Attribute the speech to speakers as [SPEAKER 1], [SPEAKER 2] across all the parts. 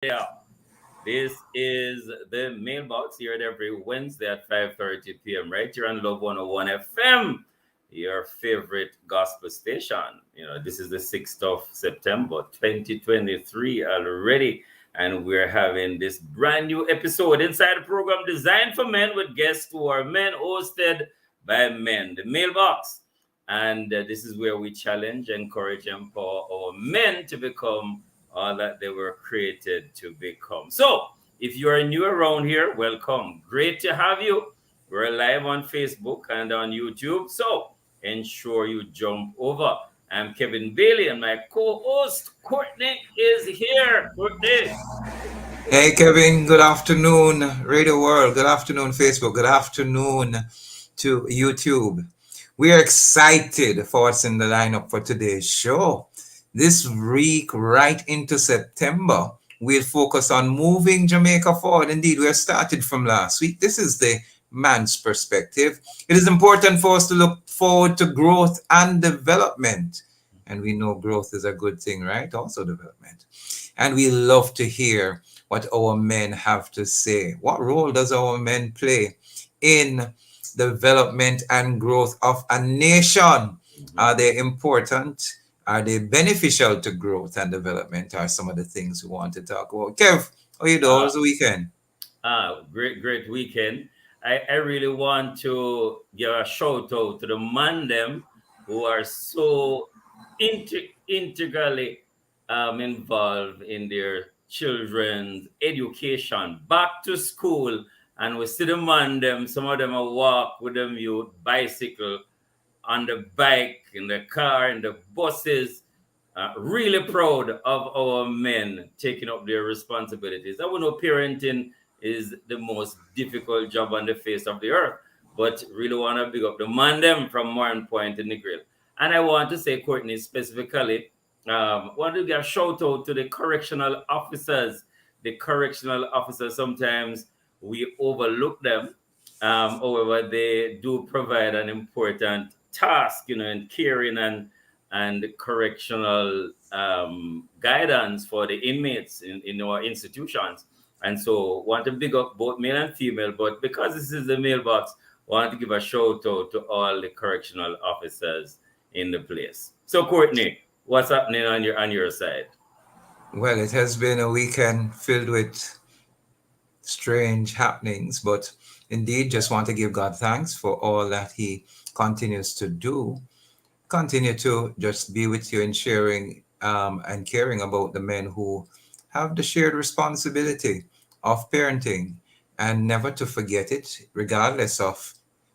[SPEAKER 1] Yeah, this is the mailbox here every Wednesday at 5:30 p.m. right here on Love 101 FM, your favorite gospel station. This is the 6th of September 2023 already, and we're having this brand new episode inside the program designed for men with guests who are men, hosted by men. The mailbox. And this is where we challenge, encourage, empower our men to become all that they were created to become. So, if you are new around here, welcome. Great to have you. We're live on Facebook and on YouTube. So, ensure you jump over. I'm Kevin Bailey, and my co host, Courtney, is here. Courtney.
[SPEAKER 2] Hey Kevin, good afternoon, Radio World. Good afternoon, Facebook. Good afternoon to YouTube. We are excited for what's in the lineup for today's show. This week, right into September, we'll focus on moving Jamaica forward. Indeed, we have started from last week. This is the man's perspective. It is important for us to look forward to growth and development. And we know growth is a good thing, right? Also development. And we love to hear what our men have to say. What role does our men play in development and growth of a nation?
[SPEAKER 1] Mhm.
[SPEAKER 2] Are they important? Are they beneficial to growth and development? Are some of the things we want to talk about. Kev, how you doing? How
[SPEAKER 1] Ah,
[SPEAKER 2] was the weekend?
[SPEAKER 1] great weekend. I really want to give a shout out to the man them who are so integrally involved in their children's education, back to school, and we see the man them. Some of them are walk with them youth, bicycle, on the bike, in the car, in the buses. Really proud of our men taking up their responsibilities. I know parenting is the most difficult job on the face of the earth, but really want to big up the man them from Morn Point in the Grill. And I want to say, Courtney, specifically, want to give a shout out to the correctional officers. The correctional officers, sometimes we overlook them. However, they do provide an important task, in caring and correctional guidance for the inmates in our institutions. And so want to big up both male and female, but because this is the mailbox, want to give a shout out to all the correctional officers in the place. So Courtney, what's happening on your side?
[SPEAKER 2] Well, it has been a weekend filled with strange happenings, but indeed, just want to give God thanks for all that He continues to do. Continue to just be with you and sharing and caring about the men who have the shared responsibility of parenting, and never to forget it, regardless of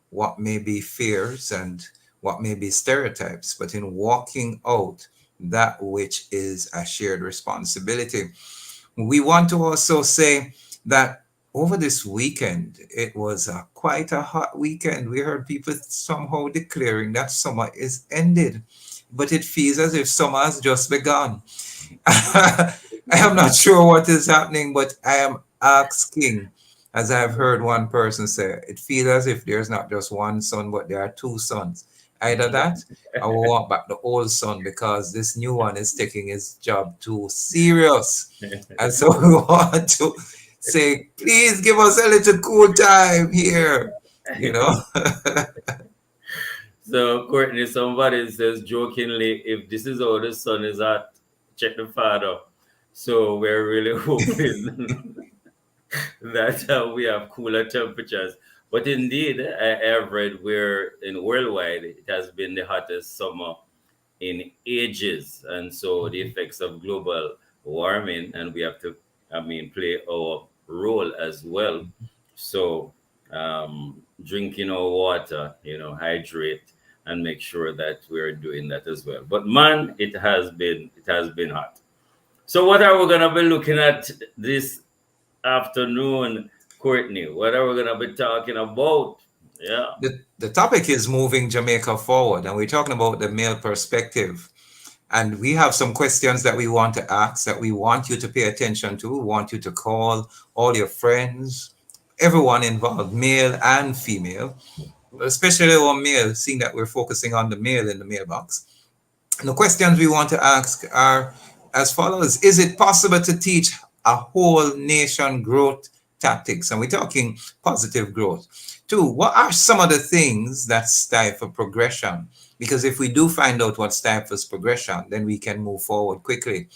[SPEAKER 2] what may be fears and what may be stereotypes, but in walking out that which is a shared responsibility. We want to also say that over this weekend, it was quite a hot weekend. We heard people somehow declaring that summer is ended, but it feels as if summer has just begun. I am not sure what is happening, but I am asking, as I've heard one person say, it feels as if there's not just one sun, but there are two suns. Either that, I will want back the old sun because this new one is taking his job too serious. And so we want to say, please give us a little cool time here, you know?
[SPEAKER 1] So Courtney, somebody says jokingly, if this is how the sun is at, check the father. So we're really hoping that we have cooler temperatures. But indeed, I have read where in worldwide it has been the hottest summer in ages, and so the effects of global warming, and we have to, play our role as well. So, drinking our water, hydrate and make sure that we're doing that as well. But man, it has been hot. So, what are we gonna be looking at this afternoon, Courtney? What are we gonna be talking about? Yeah.
[SPEAKER 2] The topic is moving Jamaica forward, and we're talking about the male perspective. And we have some questions that we want to ask that we want you to pay attention to. We want you to call all your friends, everyone involved, male and female, especially our male, seeing that we're focusing on the male in the mailbox. And the questions we want to ask are as follows. Is it possible to teach a whole nation growth tactics, and we're talking positive growth. Two, what are some of the things that stifle progression? Because if we do find out what stifles progression, then we can move forward quickly.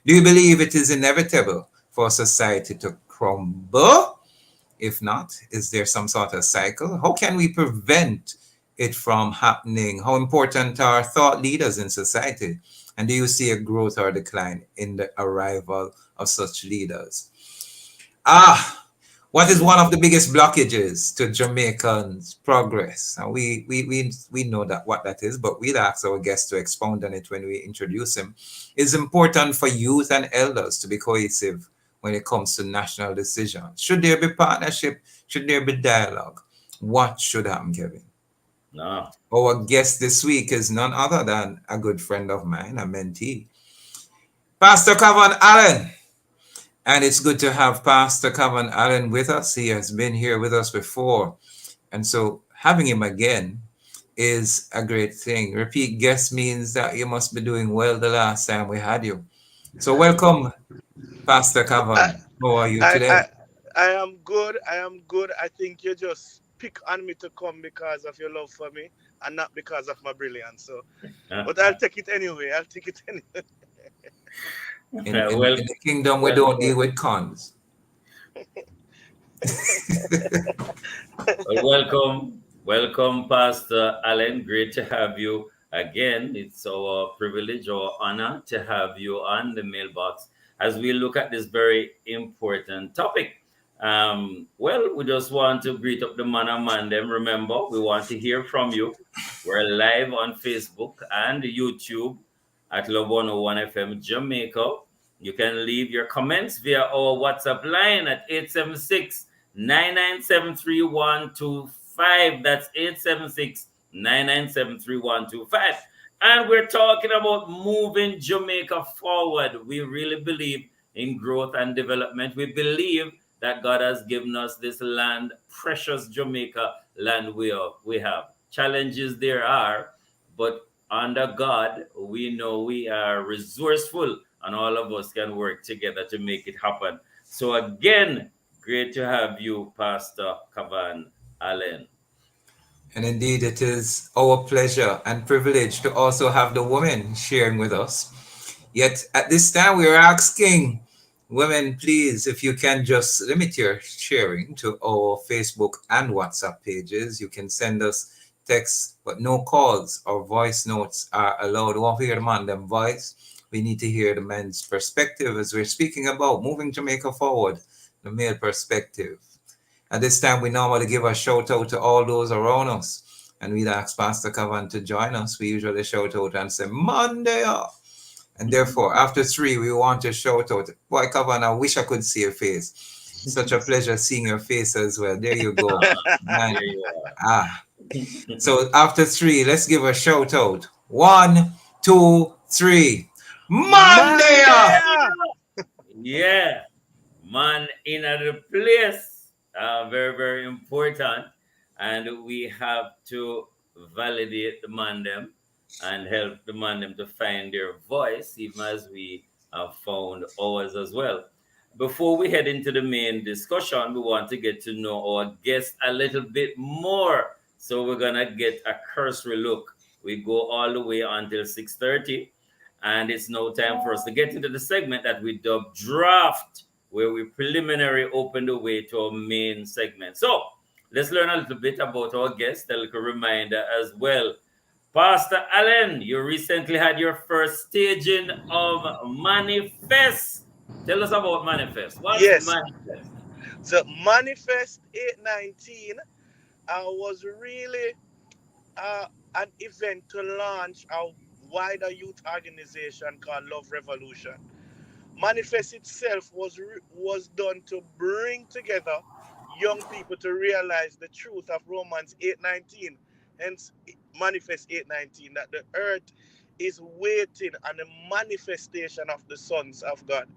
[SPEAKER 2] Do you believe it is inevitable for society to crumble? If not, is there some sort of cycle? How can we prevent it from happening? How important are thought leaders in society? And do you see a growth or decline in the arrival of such leaders? Ah, what is one of the biggest blockages to Jamaicans' progress? And we know that what that is, but we'd ask our guests to expound on it when we introduce him. It's important for youth and elders to be cohesive when it comes to national decisions. Should there be partnership? Should there be dialogue? What should happen, Kevin?
[SPEAKER 1] No.
[SPEAKER 2] Our guest this week is none other than a good friend of mine, a mentee, Pastor Cavan Allen. And it's good to have Pastor Cavan Allen with us. He has been here with us before. And so having him again is a great thing. Repeat guest means that you must be doing well the last time we had you. So welcome, Pastor
[SPEAKER 3] I,
[SPEAKER 2] Cavan. How are you
[SPEAKER 3] I,
[SPEAKER 2] today?
[SPEAKER 3] I, I am good. I am good. I think you just pick on me to come because of your love for me and not because of my brilliance. So, but I'll take it anyway. I'll take it anyway.
[SPEAKER 1] well,
[SPEAKER 2] In the kingdom, we don't
[SPEAKER 1] welcome.
[SPEAKER 2] deal with cons.
[SPEAKER 1] Well, welcome, Pastor Allen. Great to have you again. It's our privilege or honor to have you on the mailbox as we look at this very important topic. Well, we just want to greet up the man and man them. Remember, we want to hear from you. We're live on Facebook and YouTube at Love 101 FM Jamaica. You can leave your comments via our WhatsApp line at 876-997-3125. That's 876-997-3125. And we're talking about moving Jamaica forward. We really believe in growth and development. We believe that God has given us this land, precious Jamaica land we have. Challenges there are, but under God, we know we are resourceful and all of us can work together to make it happen. So, again, great to have you, Pastor Cavan Allen.
[SPEAKER 2] And indeed, it is our pleasure and privilege to also have the women sharing with us. Yet at this time, we are asking women, please, if you can just limit your sharing to our Facebook and WhatsApp pages. You can send us texts, but no calls or voice notes are allowed. We want to hear the man, them voice. We need to hear the men's perspective as we're speaking about moving Jamaica forward, the male perspective. At this time, we normally give a shout out to all those around us. And we'd ask Pastor Cavan to join us. We usually shout out and say, Monday off. And therefore, after three, we want to shout out, boy, Cavan, I wish I could see your face. Such a pleasure seeing your face as well. There you go.
[SPEAKER 1] There
[SPEAKER 2] Man.
[SPEAKER 1] you
[SPEAKER 2] Ah.
[SPEAKER 1] are.
[SPEAKER 2] So after three, let's give a shout out. One, two, three. Monday off.
[SPEAKER 3] Mandea!
[SPEAKER 1] Yeah, man in the place. Very, very important. And we have to validate the man them and help the man them to find their voice, even as we have found ours as well. Before we head into the main discussion, we want to get to know our guest a little bit more. So we're gonna get a cursory look. We go all the way until 6:30, and it's now time for us to get into the segment that we dub draft, where we preliminary open the way to our main segment. So let's learn a little bit about our guest, a little reminder as well. Pastor Allen, you recently had your first staging of Manifest. Tell us about Manifest. What's
[SPEAKER 3] Yes.
[SPEAKER 1] Manifest?
[SPEAKER 3] So Manifest 819 was really uh, an event to launch a wider youth organization called Love Revolution. Manifest itself was done to bring together young people to realize the truth of Romans 8:19. Hence Manifest 8:19, that the earth is waiting on the manifestation of the sons of God.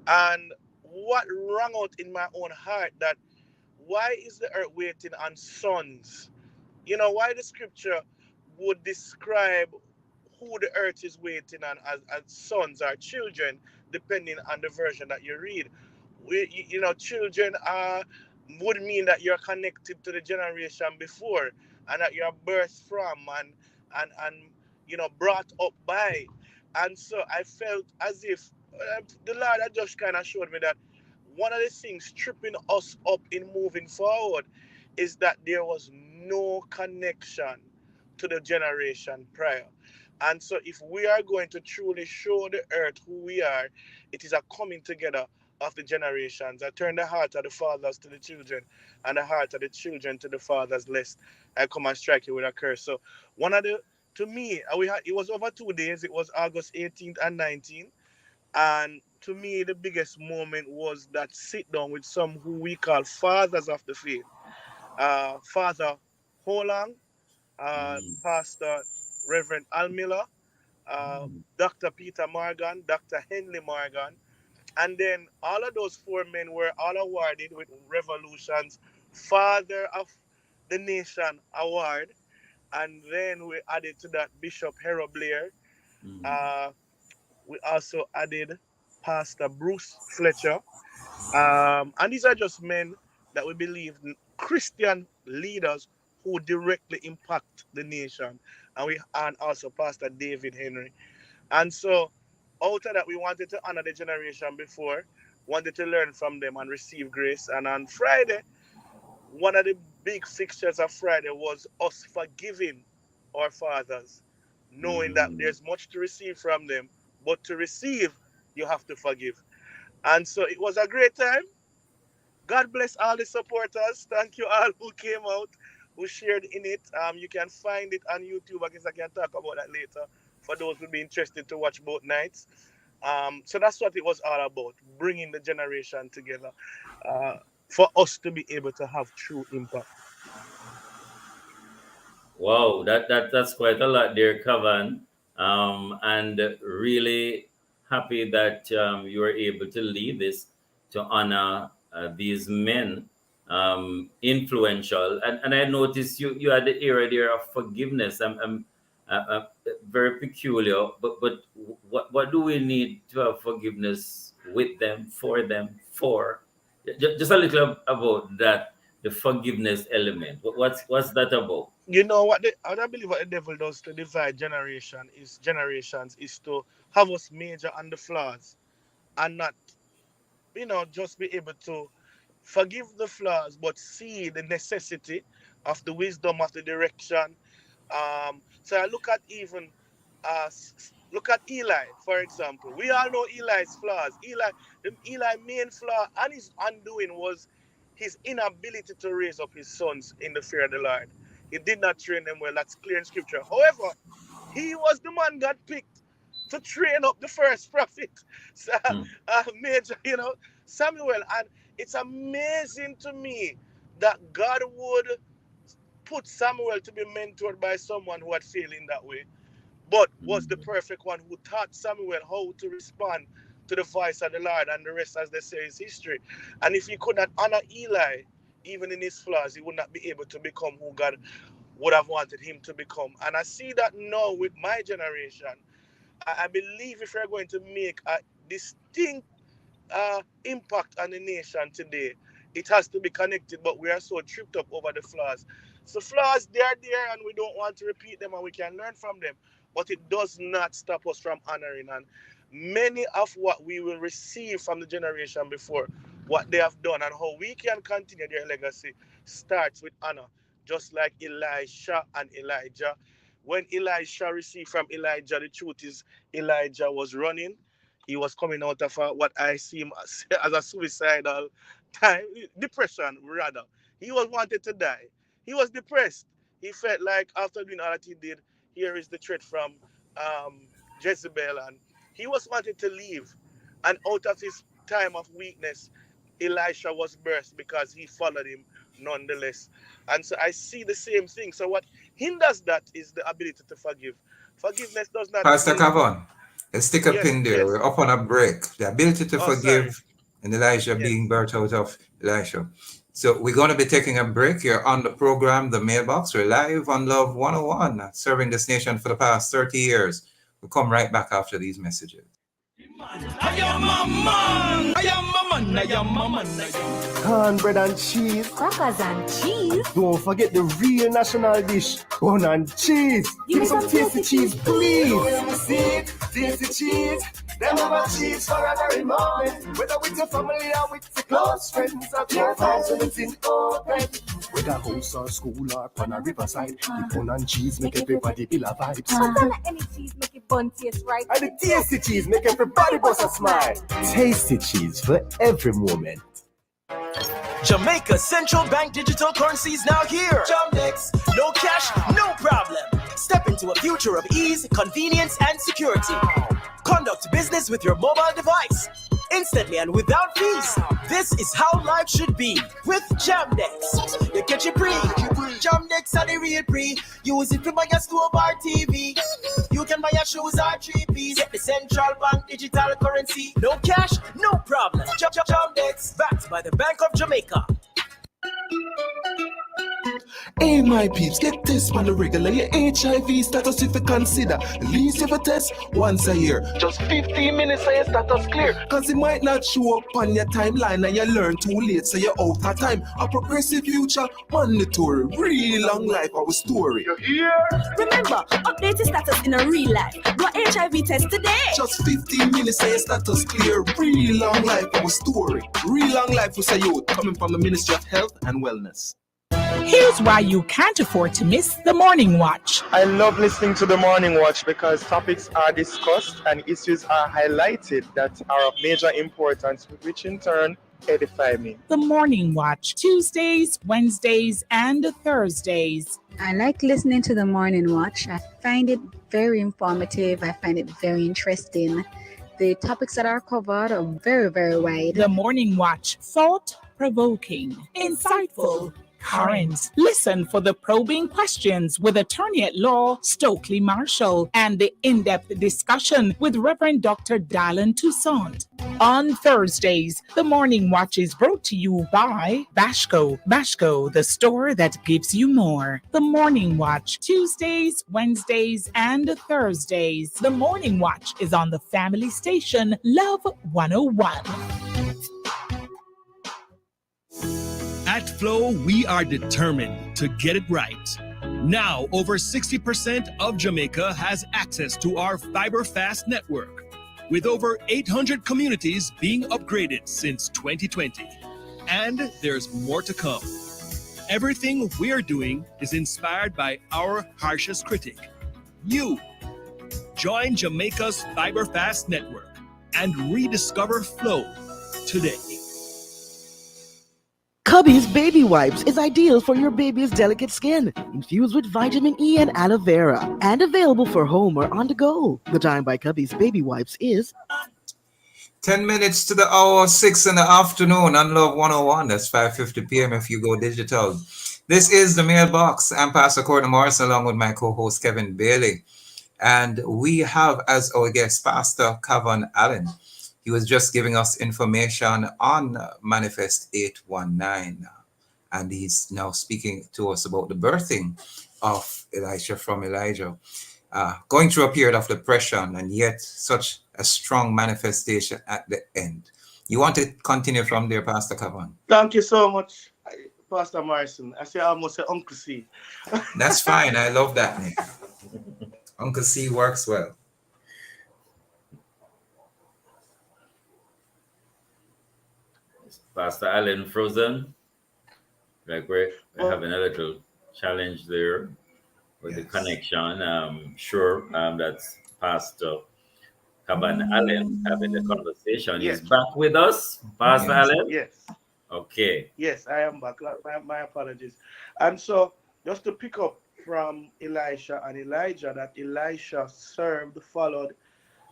[SPEAKER 3] And what rang out in my own heart, that why is the earth waiting on sons? You know, why the scripture would describe who the earth is waiting on as sons or children, depending on the version that you read. children would mean that you're connected to the generation before, and that you're birthed from, and brought up by. And so I felt as if the Lord had just kind of showed me that one of the things tripping us up in moving forward is that there was no connection to the generation prior. And so, if we are going to truly show the earth who we are, it is a coming together of the generations. I turn the heart of the fathers to the children, and the heart of the children to the fathers, lest I come and strike you with a curse. So, one of the to me, it was over 2 days. It was August 18th and 19th. And to me, the biggest moment was that sit down with some who we call fathers of the faith. Father Holang,
[SPEAKER 1] Mm,
[SPEAKER 3] Pastor Reverend Al Miller,
[SPEAKER 1] mm,
[SPEAKER 3] Dr. Peter Morgan, Dr. Henley Morgan, and then all of those four men were all awarded with Revolution's Father of the Nation Award. And then we added to that Bishop Harold Blair.
[SPEAKER 1] mm,
[SPEAKER 3] Uh, we also added Pastor Bruce Fletcher. And these are just men that we believe Christian leaders who directly impact the nation. And also Pastor David Henry. And so out of that, we wanted to honor the generation before, wanted to learn from them and receive grace. And on Friday, one of the big fixtures of Friday was us forgiving our fathers, knowing that
[SPEAKER 1] mm.
[SPEAKER 3] there's much to receive from them, but to receive, you have to forgive. And so it was a great time. God bless all the supporters. Thank you all who came out, who shared in it. You can find it on YouTube. I guess I can talk about that later for those who be interested to watch both nights. So that's what it was all about, bringing the generation together uh, for us to be able to have true impact.
[SPEAKER 1] Wow, that's quite a lot there, Kavan. And really happy that you were able to lead this to honor these men, influential. And I noticed you had the area there of forgiveness. I'm very peculiar, but what do we need to have forgiveness with them, for them, for? Just a little about that, the forgiveness element. What's that about?
[SPEAKER 3] You know what? I don't believe what the devil does to divide generations is to have us major on the flaws and not, just be able to forgive the flaws, but see the necessity of the wisdom of the direction. So I look at even, look at Eli, for example. We all know Eli's flaws. Eli main flaw and his undoing was his inability to raise up his sons in the fear of the Lord. He did not train them well. That's clear in scripture. However, he was the man God picked to train up the first prophet, so,
[SPEAKER 1] Hmm.
[SPEAKER 3] Major, Samuel. And it's amazing to me that God would put Samuel to be mentored by someone who had failed in that way, but was the
[SPEAKER 1] Mm,
[SPEAKER 3] perfect one who taught Samuel how to respond to the voice of the Lord, and the rest, as they say, is history. And if he could not honor Eli, even in his flaws, he would not be able to become who God would have wanted him to become. And I see that now with my generation. I believe if we're going to make a distinct impact on the nation today, it has to be connected, but we are so tripped up over the flaws. So flaws, they are there, and we don't want to repeat them, and we can learn from them. But it does not stop us from honoring. And many of what we will receive from the generation before, what they have done, and how we can continue their legacy, starts with honor. Just like Elisha and Elijah. When Elisha received from Elijah, the truth is Elijah was running. He was coming out of what I see him as a suicidal time, depression rather. He was wanted to die. He was depressed. He felt like after doing all that he did, here is the threat from um, Jezebel, and he was wanted to leave. And out of his time of weakness, Elisha was birthed because he followed him nonetheless. And so I see the same thing. So what hinders that is the ability to forgive. Forgiveness does not
[SPEAKER 2] Pastor
[SPEAKER 3] mean
[SPEAKER 2] Cavan, let's stick a
[SPEAKER 3] yes,
[SPEAKER 2] pin there.
[SPEAKER 3] yes.
[SPEAKER 2] We're up on a break. The ability to
[SPEAKER 3] Oh, sorry.
[SPEAKER 2] forgive and Elijah being
[SPEAKER 3] Yes.
[SPEAKER 2] birthed out of Elisha. So we're going to be taking a break. You're on the program, The Mailbox. We're live on Love 101, serving this nation for the past 30 years. We'll come right back after these messages.
[SPEAKER 4] I am a man. I am a Cornbread and cheese.
[SPEAKER 5] Crackers and cheese.
[SPEAKER 4] Don't forget the real national dish, bun and cheese.
[SPEAKER 5] Give me some tasty cheese,
[SPEAKER 4] please. Tasty cheese. Them have a cheese for a very moment. Whether with your family or with your close friends, I can't find something open. Whether house or school or on a riverside, the bun and cheese make everybody feel a vibe.
[SPEAKER 5] Sometimes any cheese make it bun taste right.
[SPEAKER 4] And the tasty cheese make everybody bust a smile. Tasty cheese for every moment.
[SPEAKER 6] Jamaica Central Bank digital currency is now here. Jamdex, no cash, no problem. Step into a future of ease, convenience, and security. Conduct business with your mobile device instantly and without fees. This is how life should be with Jamdex. You catch it free. Jamdex are the real free. Use it to buy a stove or TV. You can buy your shoes or 3Ps. Get the central bank digital currency. No cash, no problem. Jamdex, backed by the Bank of Jamaica.
[SPEAKER 7] Hey, my peeps, get this on the regular. Your HIV status, if you consider, at least if you test once a year. Just 15 minutes and your status clear. Cause it might not show up on your timeline and you learn too late, so you're out of time. A progressive future, mandatory. Real long life, our story. You hear?
[SPEAKER 5] Remember, update your status in a real life. Go HIV test today.
[SPEAKER 7] Just 15 minutes and your status clear. Real long life, our story. Real long life for youth, coming from the Ministry of Health and Wellness.
[SPEAKER 8] Here's why you can't afford to miss the Morning Watch.
[SPEAKER 9] I love listening to the Morning Watch because topics are discussed and issues are highlighted that are of major importance, which in turn edify me.
[SPEAKER 8] The Morning Watch, Tuesdays, Wednesdays, and Thursdays.
[SPEAKER 10] I like listening to the Morning Watch. I find it very informative. I find it very interesting. The topics that are covered are very, very wide.
[SPEAKER 8] The Morning Watch, thought-provoking, insightful, current. Listen for the probing questions with attorney at law Stokely Marshall and the in-depth discussion with Reverend Dr. Dylan Toussaint. On Thursdays, the Morning Watch is brought to you by Bashco. Bashco, the store that gives you more. The Morning Watch, Tuesdays, Wednesdays, and Thursdays. The Morning Watch is on the family station Love 101.
[SPEAKER 11] At Flow, we are determined to get it right. Now, over 60% of Jamaica has access to our fiber fast network, with over 800 communities being upgraded since 2020. And there's more to come. Everything we're doing is inspired by our harshest critic, you. Join Jamaica's fiber fast network and rediscover Flow today.
[SPEAKER 12] Cubby's Baby Wipes is ideal for your baby's delicate skin, infused with vitamin E and aloe vera, and available for home or on the go. The time by Cubby's Baby Wipes is
[SPEAKER 2] 10 minutes to the hour, 6 in the afternoon on Love 101. That's 5:50 p.m. if you go digital. This is the Mailbox. I'm Pastor Courtney Morris along with my co-host Kevin Bailey. And we have as our guest Pastor Kevin Allen. He was just giving us information on Manifest 819. And he's now speaking to us about the birthing of Elisha from Elijah. Going through a period of depression and yet such a strong manifestation at the end. You want to continue from there, Pastor Kevin?
[SPEAKER 3] Thank you so much, Pastor Morrison. I almost say Uncle C.
[SPEAKER 2] That's fine. I love that name. Uncle C works well.
[SPEAKER 1] Pastor Allen frozen. Like we're having a little challenge there with the connection. Sure, that's Pastor Caban Allen having the conversation.
[SPEAKER 3] Yes.
[SPEAKER 1] He's back with us, Pastor Allen?
[SPEAKER 3] Yes.
[SPEAKER 1] Okay.
[SPEAKER 3] Yes, I am back. My apologies. And so, just to pick up from Elisha and Elijah, that Elisha served, followed,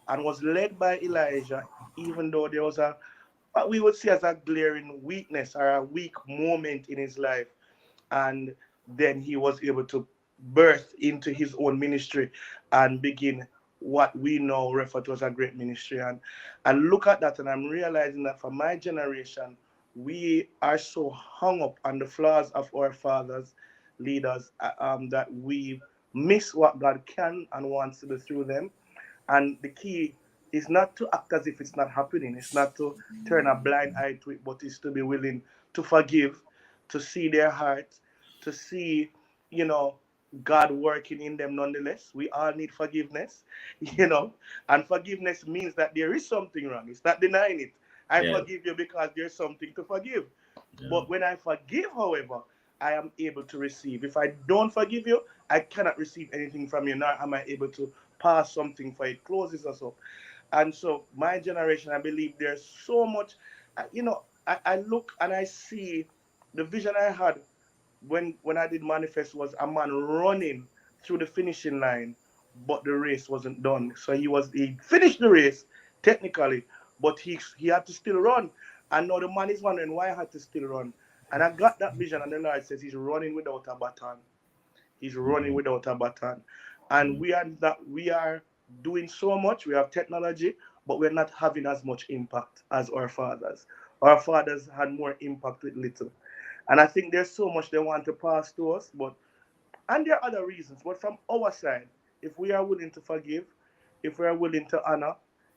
[SPEAKER 3] and was led by Elijah, even though there was what we would see as a glaring weakness or a weak moment in his life. And then he was able to birth into his own ministry and begin what we now refer to as a great ministry. And I look at that and I'm realizing that for my generation, we are so hung up on the flaws of our fathers, leaders, that we miss what God can and wants to do through them. And the key It's not to act as if it's not happening. It's not to turn a blind eye to it, but it's to be willing to forgive, to see their heart, to see, you know, God working in them nonetheless. We all need forgiveness, you know, and forgiveness means that there is something wrong. It's not denying it. I
[SPEAKER 1] Yeah.
[SPEAKER 3] forgive you because there's something to forgive.
[SPEAKER 1] Yeah.
[SPEAKER 3] But when I forgive, however, I am able to receive. If I don't forgive you, I cannot receive anything from you, nor am I able to pass something for it. Closes us up. And so, my generation, I believe there's so much. I look and I see the vision I had when I did manifest was a man running through the finishing line, but the race wasn't done. So he finished the race technically, but he had to still run. And now the man is wondering why I had to still run. And I got that vision, and the Lord says he's running without a baton. He's running without a baton. And we are doing so much. We have technology, but we're not having as much impact as our fathers. Our fathers had more impact with little. And I think there's so much they want to pass to us, but and there are other reasons. But from our side, if we are willing to forgive, if we are willing to honor,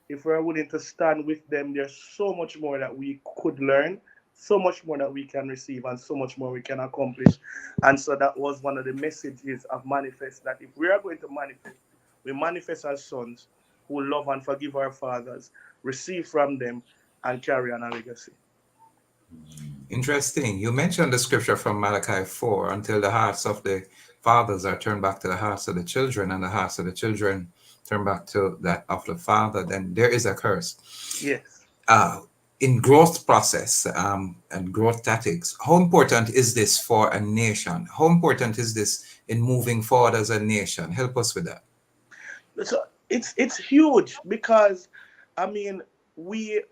[SPEAKER 3] if we are willing to stand with them, there's so much more that we could learn, so much more that we can receive, and so much more we can accomplish. And so that was one of the messages of Manifest, that if we are going to manifest, we manifest as sons who love and forgive our fathers, receive from them, and carry on a legacy.
[SPEAKER 2] Interesting. You mentioned the scripture from Malachi 4, until the hearts of the fathers are turned back to the hearts of the children, and the hearts of the children turn back to that of the father, then there is a curse.
[SPEAKER 3] Yes.
[SPEAKER 2] Uh, in growth process and growth tactics, how important is this for a nation? How important is this in moving forward as a nation? Help us with that.
[SPEAKER 3] So it's huge because I mean we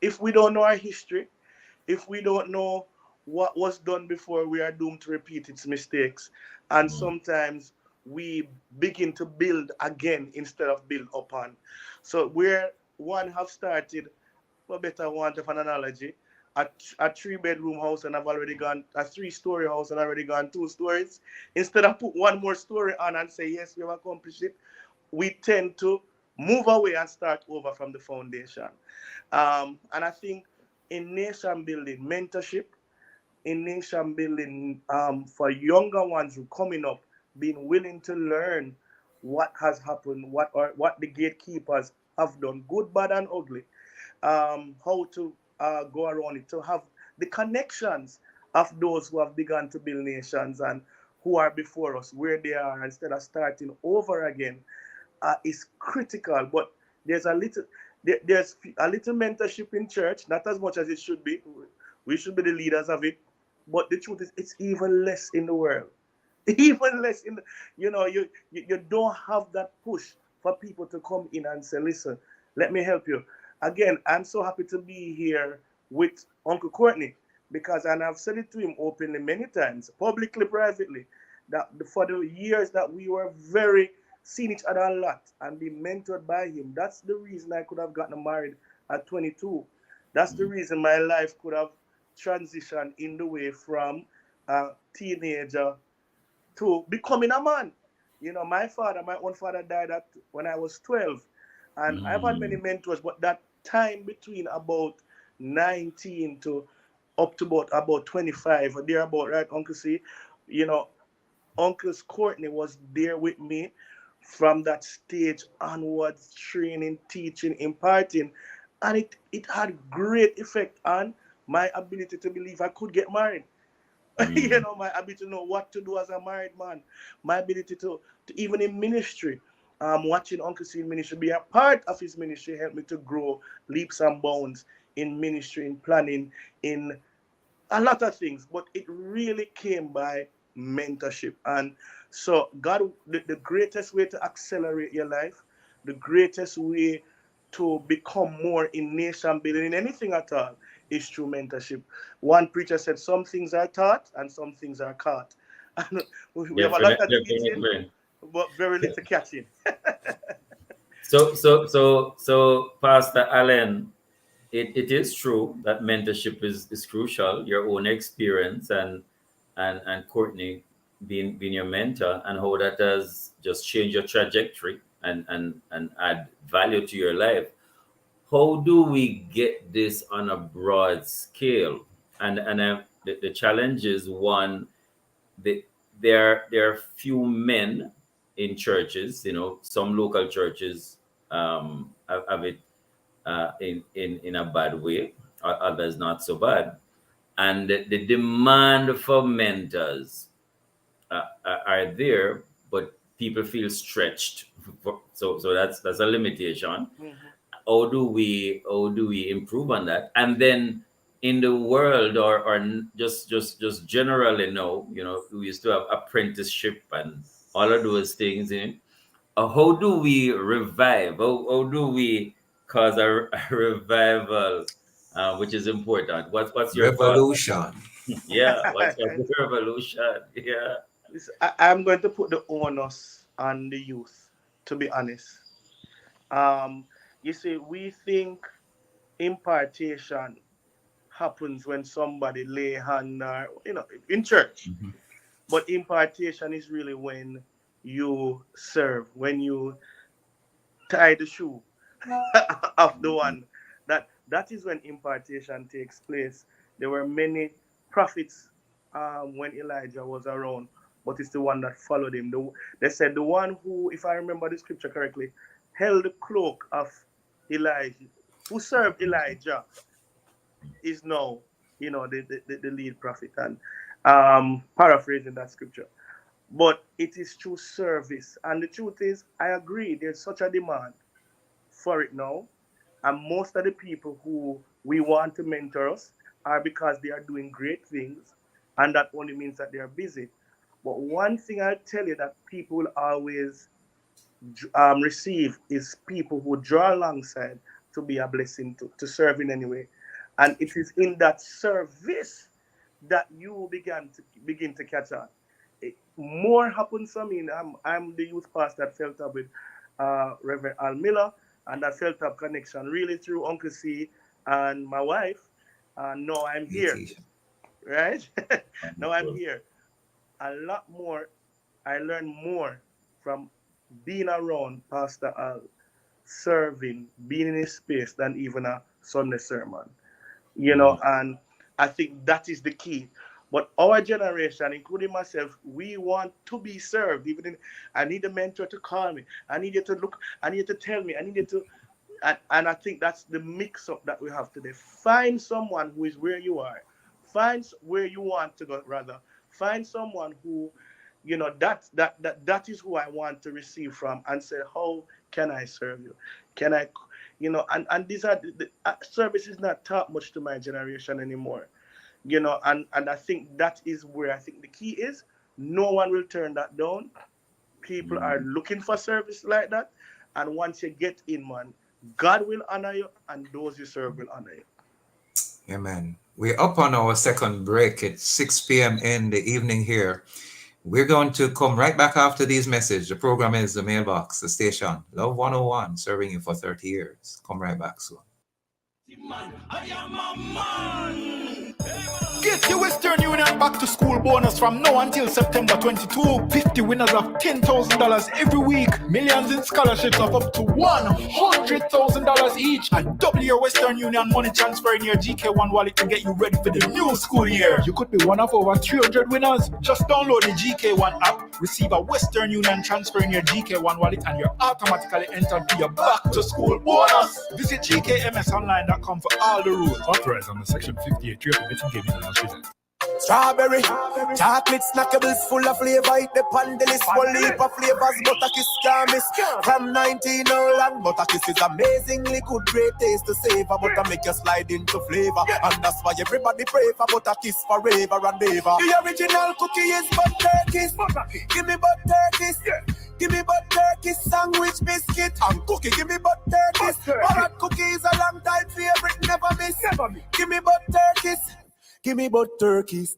[SPEAKER 3] if we don't know our history, if we don't know what was done before, we are doomed to repeat its mistakes. And sometimes we begin to build again instead of build upon. So where one have started, for better want of an analogy, a three-bedroom house and I've already gone a three-story house and already gone 2 stories. Instead of put one more story on and say yes, we have accomplished it, we tend to move away and start over from the foundation. And I think in nation building, mentorship, in nation building, for younger ones who coming up, being willing to learn what has happened, what the gatekeepers have done, good, bad, and ugly, how to go around it, to have the connections of those who have begun to build nations and who are before us, where they are, instead of starting over again, is critical. But there's a little there's a little mentorship in church, not as much as it should be. We should be the leaders of it. But the truth is, it's even less in the world. Even less in the, you don't have that push for people to come in and say, listen, let me help you. Again, I'm so happy to be here with Uncle Courtney because, and I've said it to him openly many times, publicly, privately, that for the years that we were very seeing each other a lot and being mentored by him, that's the reason I could have gotten married at 22. That's the reason my life could have transitioned in the way from a teenager to becoming a man. My own father died when I was 12. And I've had many mentors, but that time between about 19 to up to about 25, or there about, right, Uncle C? You know, Uncle's Courtney was there with me from that stage onwards, training, teaching, imparting. And it had great effect on my ability to believe I could get married. My ability to know what to do as a married man, my ability to even in ministry, watching Uncle C in ministry, be a part of his ministry helped me to grow leaps and bounds in ministry, in planning, in a lot of things. But it really came by mentorship. And so God, the greatest way to accelerate your life, the greatest way to become more in nation building, in anything at all, is through mentorship. One preacher said some things are taught and some things are caught. And we have a lot of teaching,
[SPEAKER 1] Definitely.
[SPEAKER 3] but very little catching.
[SPEAKER 1] So, Pastor Allen, it is true that mentorship is crucial. Your own experience and Courtney being your mentor, and how that has just changed your trajectory and add value to your life. How do we get this on a broad scale? The challenge is one, the, there are few men in churches. Some local churches have it in a bad way, others not so bad, and the demand for mentors are there, but people feel stretched. So that's a limitation. How do we improve on that? And then in the world, or just generally, we used to have apprenticeship and all of those things. How do we revive? How do we cause a revival, which is important? What's your thought?
[SPEAKER 2] Revolution.
[SPEAKER 1] Yeah, what's the revolution? Yeah.
[SPEAKER 3] I'm going to put the onus on the youth, to be honest. You see, we think impartation happens when somebody lay hand, or in church. But impartation is really when you serve, when you tie the shoe of the one. That is when impartation takes place. There were many prophets when Elijah was around, but it's the one that followed him. They said the one who, if I remember the scripture correctly, held the cloak of Elijah, who served Elijah, is now, the lead prophet. And paraphrasing that scripture. But it is through service. And the truth is, I agree, there's such a demand for it now. And most of the people who we want to mentor us are because they are doing great things. And that only means that they are busy. But one thing I'll tell you that people will always receive is people who draw alongside to be a blessing, to serve in any way. And it is in that service that you begin to catch on. More happens for me. I'm the youth pastor that felt up with Reverend Al Miller, and that felt up connection really through Uncle C and my wife. And now I'm here, right? Now I'm here. A lot more. I learned more from being around Pastor Al, serving, being in his space than even a Sunday sermon. And I think that is the key. But our generation, including myself, we want to be served. I need a mentor to call me. I need you to look. I need you to tell me. I need you to. And I think that's the mix-up that we have today. Find someone who is where you are. Find where you want to go, rather. Find someone who, that is who I want to receive from, and say, how can I serve you? Can I, and these are the service is not taught much to my generation anymore. And I think that is where I think the key is. No one will turn that down. People are looking for service like that. And once you get in, man, God will honor you, and those you serve will honor you.
[SPEAKER 2] Amen. We're up on our second break. It's 6 p.m. in the evening here. We're going to come right back after these messages. The program is The Mailbox, the station, Love 101, serving you for 30 years. Come right back soon.
[SPEAKER 13] I am a man. Get your Western Union back to school bonus from now until September 22. 50 winners of $10,000 every week. Millions in scholarships of up to $100,000 each. And double your Western Union money transfer in your GK1 wallet to get you ready for the new school year. You could be one of over 300 winners. Just download the GK1 app, receive a Western Union transfer in your GK1 wallet, and you're automatically entered to your back to school bonus. Visit gkmsonline.com for all the rules. Authorized under Section 58 3 of the Betting Gaming Laws.
[SPEAKER 4] Strawberry, chocolate snackables full of flavor. It the pan the list, one leap of flavors. Butterkiss can't miss. From 19 Holland, Butterkiss is amazingly good, great taste to savor. Butter make you slide into flavor, and that's why everybody pray for Butterkiss forever and ever. The original cookie is Butterkiss. Give me Butterkiss. Give me Butterkiss sandwich biscuit and cookie. Give me Butterkiss. Butterkiss cookies a long time favorite, never miss. Give me Butterkiss. Give me Butterkiss.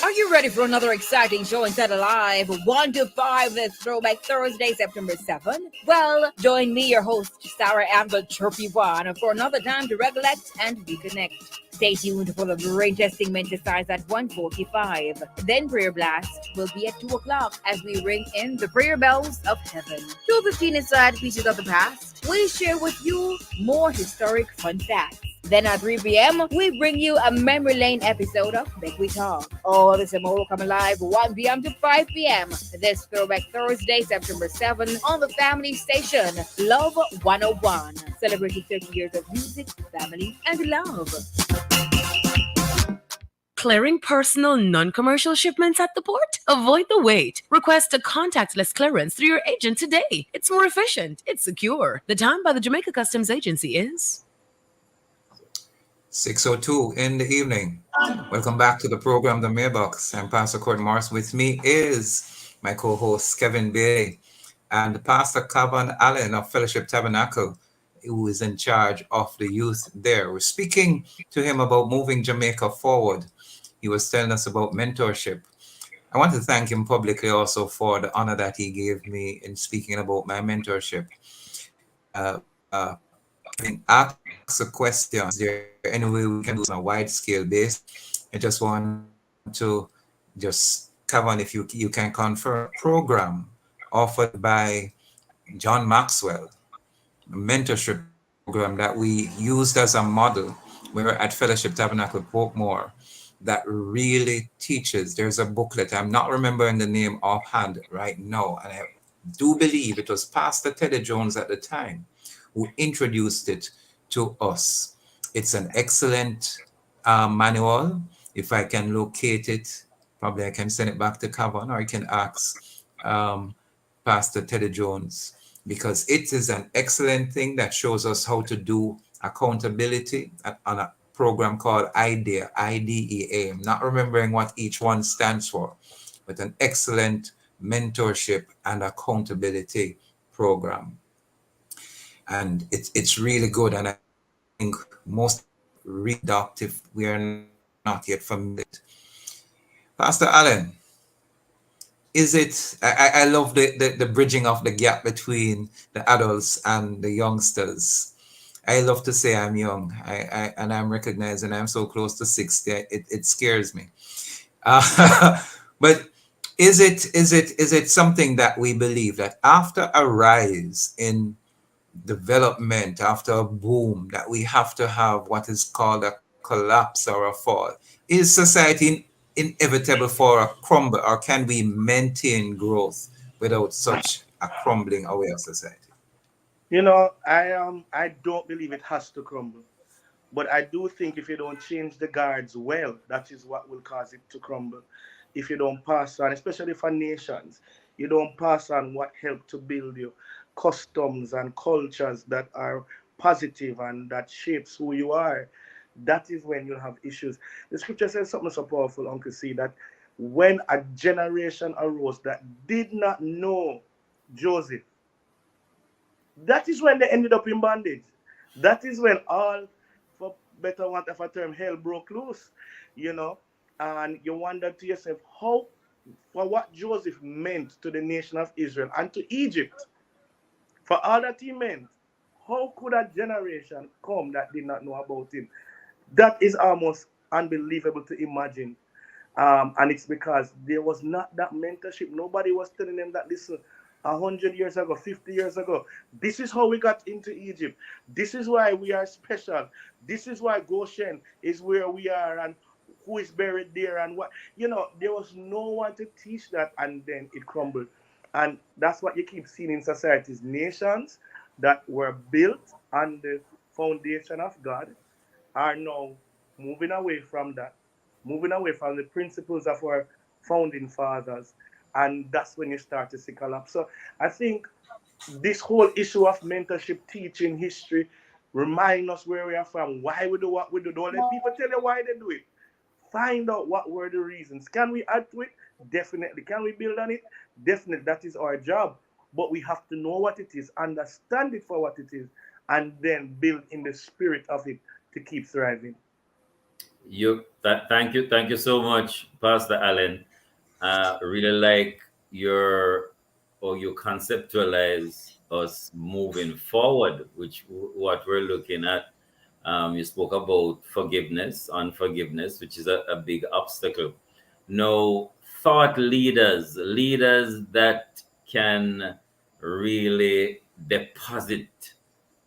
[SPEAKER 14] Are you you ready for another exciting show inside Alive 1 to 5 this Throwback Thursday, September 7th? Well, join me, your host, Sarah and the Chirpy One, for another time to recollect and reconnect. Stay tuned for the brain testing exercise at 1:45. Then Prayer Blast will be at 2 o'clock as we ring in the prayer bells of heaven. 2:15 inside Pieces of the Past, we share with you more historic fun facts. Then at 3 p.m., we bring you a memory lane episode of Make We Talk. All this and more will come alive 1 p.m. to 5 p.m. this Throwback Thursday, September 7th on the family station, Love 101, celebrating 30 years of music, family, and love.
[SPEAKER 15] Clearing personal non-commercial shipments at the port? Avoid the wait. Request a contactless clearance through your agent today. It's more efficient. It's secure. The time by the Jamaica Customs Agency is
[SPEAKER 2] 6:02 in the evening. Welcome back to the program, The Mailbox. I'm Pastor Court Morris. With me is my co-host, Kevin Bailey, and Pastor Cavan Allen of Fellowship Tabernacle, who is in charge of the youth there. We're speaking to him about moving Jamaica forward. He was telling us about mentorship. I want to thank him publicly also for the honor that he gave me in speaking about my mentorship. Ask a question. Is there any way we can do this on a wide scale basis? I just want to just cover on if you can confirm a program offered by John Maxwell, a mentorship program that we used as a model. We're at Fellowship Tabernacle Portmore that really teaches. There's a booklet. I'm not remembering the name offhand right now, and I do believe it was Pastor Teddy Jones at the time who introduced it to us. It's an excellent manual. If I can locate it, probably I can send it back to Cavan, or I can ask Pastor Teddy Jones, because it is an excellent thing that shows us how to do accountability on a program called IDEA, IDEA. I'm not remembering what each one stands for, but an excellent mentorship and accountability program. And it's really good, and I think most read if we are not yet familiar with it. Pastor Allen, is it, I love the bridging of the gap between the adults and the youngsters. I love to say I'm young, and I'm recognizing I'm so close to 60, it scares me. But is it something that we believe that after a rise in development, after a boom, that we have to have what is called a collapse or a fall? Is society inevitable for a crumble, or can we maintain growth without such a crumbling away of society?
[SPEAKER 3] You know, I don't believe it has to crumble. But I do think if you don't change the guards well, that is what will cause it to crumble. If you don't pass on, especially for nations, you don't pass on what helped to build you, customs and cultures that are positive and that shapes who you are. That is when you'll have issues. The scripture says something so powerful, Uncle C, that when a generation arose that did not know Joseph, that is when they ended up in bondage. That is when all, for better want of a term, hell broke loose, you know. And you wonder to yourself, how, for what Joseph meant to the nation of Israel and to Egypt, for all that he meant, how could a generation come that did not know about him? That is almost unbelievable to imagine. And it's because there was not that mentorship. Nobody was telling them that, listen, 100 years ago, 50 years ago, this is how we got into Egypt. This is why we are special. This is why Goshen is where we are, and who is buried there, and what. You know, there was no one to teach that, and then it crumbled. And that's what you keep seeing in societies. Nations that were built on the foundation of God are now moving away from that, moving away from the principles of our founding fathers. And that's when you start to see collapse. So I think this whole issue of mentorship, teaching, history, remind us where we are from, why we do what we do. Don't let people tell you why they do it. Find out what were the reasons. Can we add to it? Definitely. Can we build on it? Definitely. That is our job. But we have to know what it is, understand it for what it is, and then build in the spirit of it to keep thriving.
[SPEAKER 1] Thank you so much, Pastor Allen. Really like your or you conceptualize us moving forward, which what we're looking at. You spoke about forgiveness, unforgiveness, which is a big obstacle. No, thought leaders that can really deposit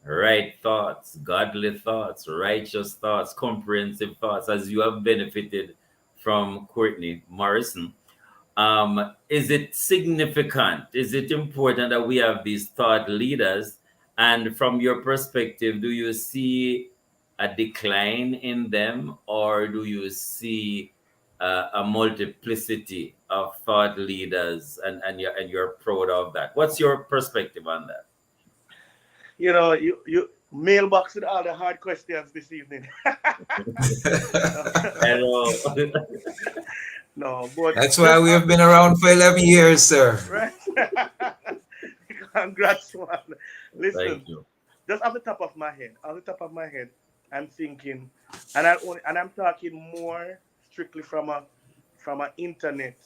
[SPEAKER 1] right thoughts, godly thoughts, righteous thoughts, comprehensive thoughts, as you have benefited from Courtney Morrison. Is it significant? Is it important that we have these thought leaders? And from your perspective, do you see a decline in them, or do you see a multiplicity of thought leaders, and you're proud of that? What's your perspective on that?
[SPEAKER 3] You mailbox with all the hard questions this evening. No,
[SPEAKER 1] Hello.
[SPEAKER 3] no, but
[SPEAKER 2] That's why
[SPEAKER 3] just
[SPEAKER 2] we
[SPEAKER 3] off
[SPEAKER 2] have
[SPEAKER 3] the
[SPEAKER 2] been around for 11 years, sir.
[SPEAKER 3] right. Congrats, man.
[SPEAKER 1] Thank
[SPEAKER 3] Listen,
[SPEAKER 1] you.
[SPEAKER 3] just off the top of my head, I'm thinking, and I'm talking more strictly from an internet,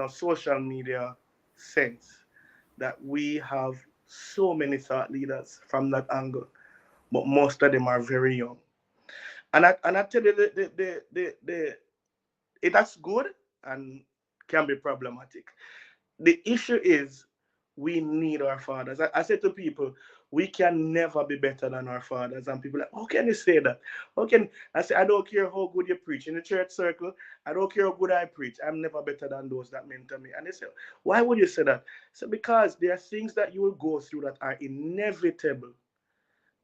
[SPEAKER 3] social media sense, that we have so many thought leaders from that angle, but most of them are very young. And I tell you, that's good and can be problematic. The issue is we need our fathers. I say to people, we can never be better than our fathers. And people are like, how can you say that? How can I say, I don't care how good you preach in the church circle, I don't care how good I preach, I'm never better than those that mentor me. And they say, why would you say that? So because there are things that you will go through that are inevitable,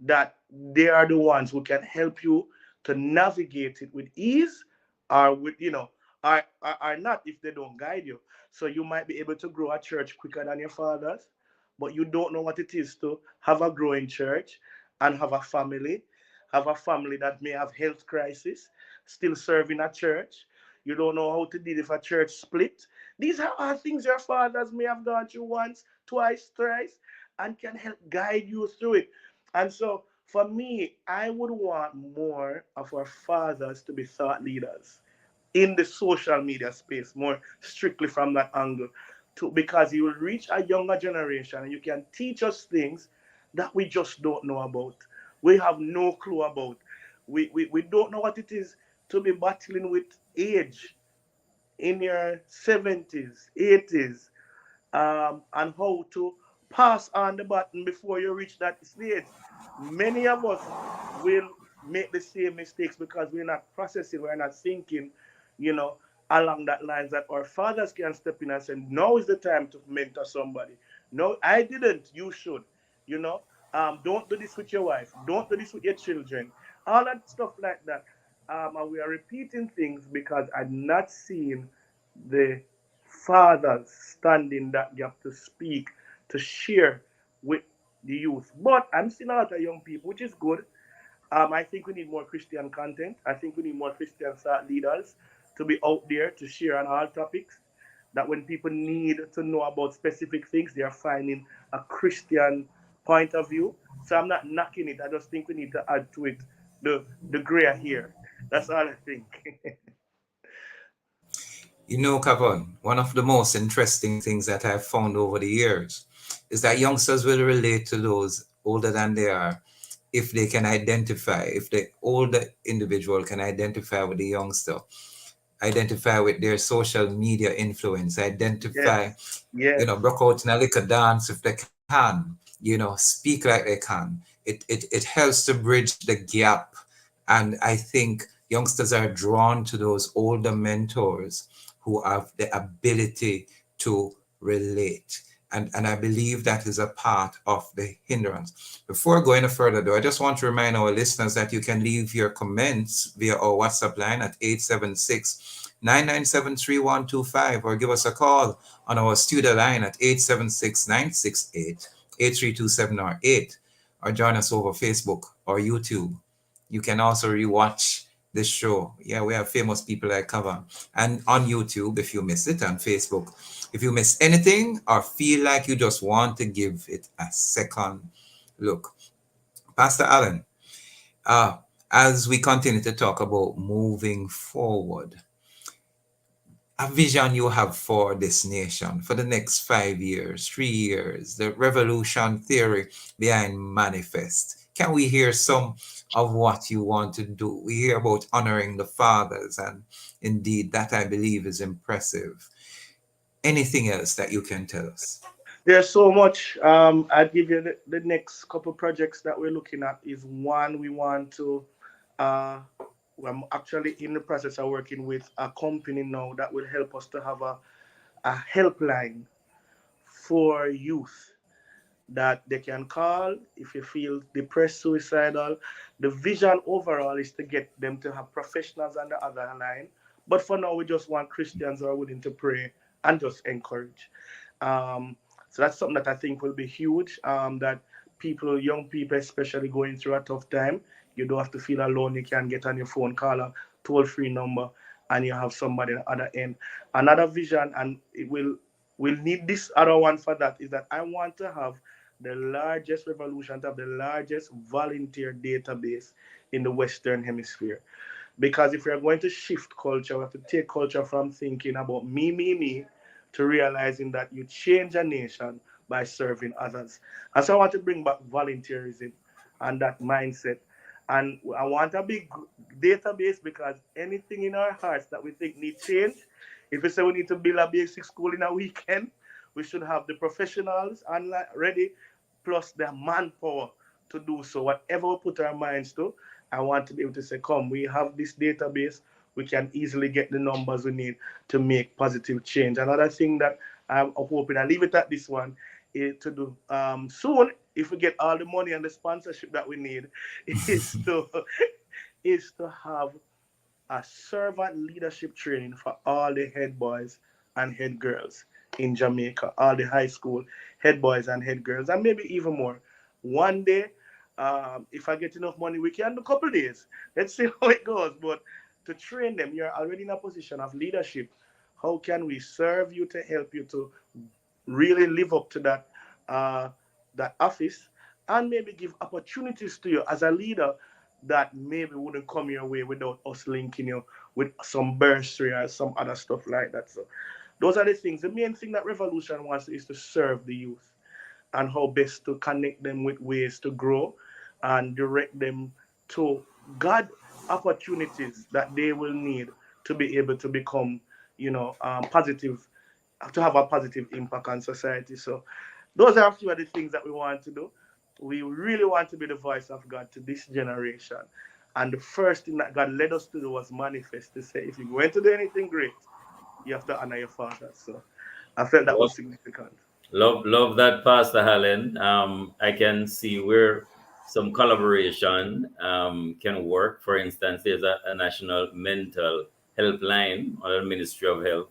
[SPEAKER 3] that they are the ones who can help you to navigate it with ease, or with are not if they don't guide you. So you might be able to grow a church quicker than your fathers, but you don't know what it is to have a growing church and have a family that may have health crisis, still serving a church. You don't know how to deal if a church split. These are things your fathers may have gone through once, twice, thrice, and can help guide you through it. And so for me, I would want more of our fathers to be thought leaders in the social media space, more strictly from that angle, because you will reach a younger generation and you can teach us things that we just don't know about. We have no clue about. We don't know what it is to be battling with age in your 70s, 80s, and how to pass on the button before you reach that stage. Many of us will make the same mistakes because we're not processing, we're not thinking, you know, along that lines, that our fathers can step in and say, now is the time to mentor somebody. No, I didn't, you should, you know. Don't do this with your wife, don't do this with your children, all that stuff like that. And we are repeating things because I'm not seeing the fathers stand in that gap to speak, to share with the youth. But I'm seeing a lot of young people, which is good. I think we need more Christian content. I think we need more Christian thought leaders to be out there to share on all topics. That when people need to know about specific things, they are finding a Christian point of view. So I'm not knocking it. I just think we need to add to it the gray hair. That's all I think.
[SPEAKER 2] You know, Kavon, one of the most interesting things that I've found over the years is that youngsters will relate to those older than they are if they can identify, if the older individual can identify with the youngster, identify with their social media influence, identify,
[SPEAKER 3] Yes, yes.
[SPEAKER 2] broke out in a little dance if they can, speak like they can. It helps to bridge the gap. And I think youngsters are drawn to those older mentors who have the ability to relate. And I believe that is a part of the hindrance. Before going any further, though, I just want to remind our listeners that you can leave your comments via our WhatsApp line at 876-997-3125, or give us a call on our studio line at 876-968-8327 or 8, or join us over Facebook or YouTube. You can also rewatch this show. Yeah, we have famous people like cover. And on YouTube, if you miss it, on Facebook. If you miss anything or feel like you just want to give it a second look. Pastor Allen, uh, as we continue to talk about moving forward, a vision you have for this nation for the next 5 years, 3 years, the revolution theory behind Manifest. Can we hear some of what you want to do? We hear about honoring the fathers, and indeed, that I believe is impressive. Anything else that you can tell us?
[SPEAKER 3] There's so much. I'd give you the next couple projects that we're looking at is one we want to. Uh, I'm actually in the process of working with a company now that will help us to have a helpline for youth that they can call if you feel depressed, suicidal. The vision overall is to get them to have professionals on the other line. But for now, we just want Christians who are willing to pray and just encourage. Um, so that's something that I think will be huge. That people, young people, especially going through a tough time, you don't have to feel alone. You can get on your phone, call a toll-free number, and you have somebody on the other end. Another vision, and we'll need this other one for that, is that I want to have the largest revolution, to have the largest volunteer database in the Western Hemisphere. Because if we're going to shift culture, we have to take culture from thinking about me, to realizing that you change a nation by serving others. And so I want to bring back volunteerism and that mindset. And I want a big database because anything in our hearts that we think need change, if we say we need to build a basic school in a weekend, we should have the professionals ready, plus the manpower to do so. Whatever we put our minds to, I want to be able to say, come, we have this database, we can easily get the numbers we need to make positive change. Another thing that I'm hoping, I leave it at this one, is to do soon, if we get all the money and the sponsorship that we need, is to have a servant leadership training for all the head boys and head girls in Jamaica, all the high school head boys and head girls, and maybe even more. One day, if I get enough money, we can do a couple days. Let's see how it goes. But to train them, you're already in a position of leadership. How can we serve you to help you to really live up to that office, and maybe give opportunities to you as a leader that maybe wouldn't come your way without us linking you with some bursary or some other stuff like that. So those are the things. The main thing that Revolution wants is to serve the youth and how best to connect them with ways to grow and direct them to God opportunities that they will need to be able to become, positive, to have a positive impact on society. So those are a few of the things that we want to do. We really want to be the voice of God to this generation. And the first thing that God led us to do was manifest, to say, if you're going to do anything great, you have to honor your father. So I felt that was significant.
[SPEAKER 1] Love that, Pastor Helen. I can see where some collaboration can work. For instance, there's a national mental helpline under the Ministry of Health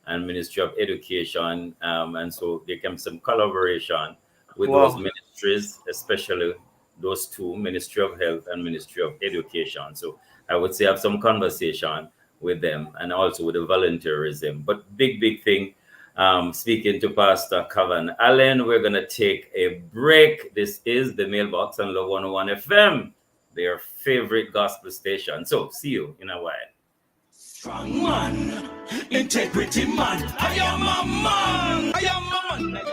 [SPEAKER 1] and Ministry of Education, and so there can be some collaboration with those ministries, especially those two, Ministry of Health and Ministry of Education. So I would say have some conversation with them and also with the volunteerism. But big thing, speaking to Pastor Cavan Allen, we're going to take a break. This is the Mailbox on Love 101 FM, their favorite gospel station. So see you in a while.
[SPEAKER 4] Strong man, integrity man, I am a man, I am a man.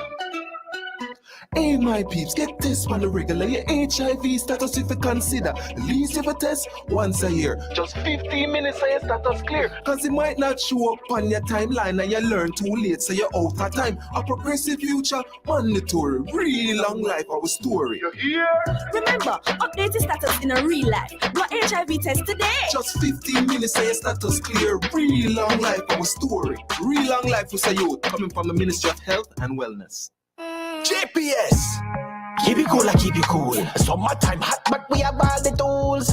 [SPEAKER 4] Hey my peeps, get this on the regular. Your HIV status if you consider. At least if you test once a year. Just 15 minutes and your status clear. Cause it might not show up on your timeline and you learn too late, so you're out of time. A progressive future, mandatory. Real long life, our story. You hear?
[SPEAKER 5] Remember, update your status in a real life. Go HIV test today.
[SPEAKER 4] Just 15 minutes and your status clear. Real long life, our story. Real long life with a youth coming from the Ministry of Health and Wellness. GPS. Keep it cool, keep it cool. Summertime hot, but we have all the tools.